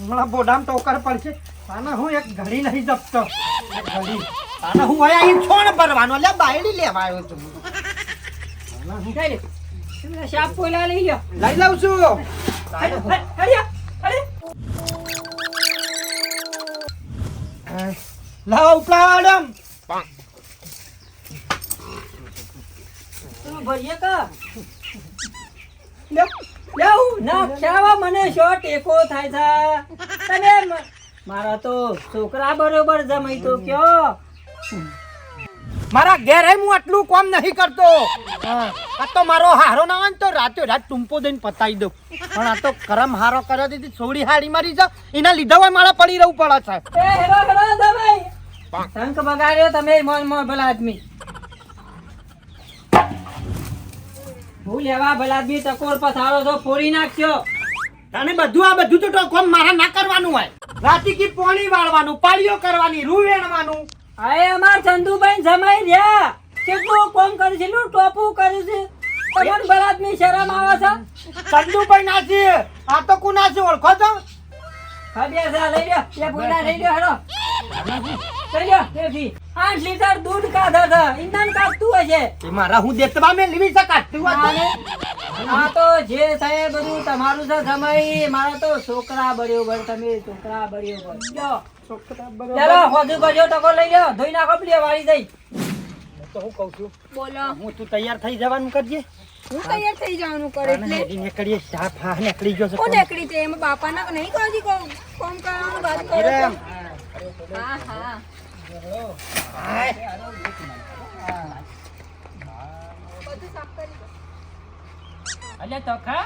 હમણાં બોડામ ટોકર પડશે આના હું એક ઘડી નહીં જપતો ઘડી આના હું વયા અહીં છોણ ભરવાનો લે બાયડી લેવા આવ્યો છું આના હું કઈ લે શાપ પોલા લઈ લ્યો લઈ લઉં છું લાવ ઉપલાડમ તું ભરીએ કા લેવ ના ખ્યાવા મને શો ટેકો થાય છે તને મારા તો છોકરા બરોબર જમાઈ તો કયો મારા ઘેર હું આટલું કામ નહીં કરતો આ તો મારો હારો ના હોય તો રાતે રાત ટુંપો દઈને પતાઈ દઉં પણ આ તો કરમ હારો કર્યો દીધી છોડી હાડી મારી જા એના લીધા હોય મારા પડી રહેવું પડે છે એ હેરો હેરો દબાઈ શંખ બગાડ્યો તમે મોન મોન ભલા આદમી હું લેવા ભલા આદમી ટકોર પથારો તો ફોડી નાખ્યો તને બધું આ બધું તો કોમ મારા ના કરવાનું હોય રાતી કી પોણી વાળવાનું પાળીઓ કરવાની રૂ વેણવાનું આય અમાર ચંદુભાઈ જમાઈ રહ્યા કેટલું કોમ કર્યું છે એટલું ટોપું કર્યું છે તમને ભલા આદમી શરમ આવે છે ચંદુભાઈ નાસી આ તો કુના છે ઓળખો છો ખબર છે લઈ લ્યો એ બોલા લઈ લ્યો હેડો લઈ લ્યો તેથી 8 લીટર દૂધ કાઢો છે ઇંધન કાઢતું હશે એ મારા હું દેતવા મે લીવી છે કાઢતું હોય આ તો જે થાય બધું તમારું છે જમાઈ મારા તો છોકરા બળ્યો તમે છોકરા બળ્યો લ્યો છોકરા બળ્યો ચાલો હોજુ કરજો ટકો લઈ લ્યો ધોઈ નાખો પ્લે વાળી જઈ તો હું કહું છું બોલો હું તું તૈયાર થઈ જવાનું કરજે હું તૈયાર થઈ જવાનું કરે એટલે નીકળીએ સાફ હા નીકળી ગયો છે કોણ નીકળી છે એમાં બાપાના નહીં કાજી કોમ કરવાનું વાત કરો હા હા અલ્યા તો ખા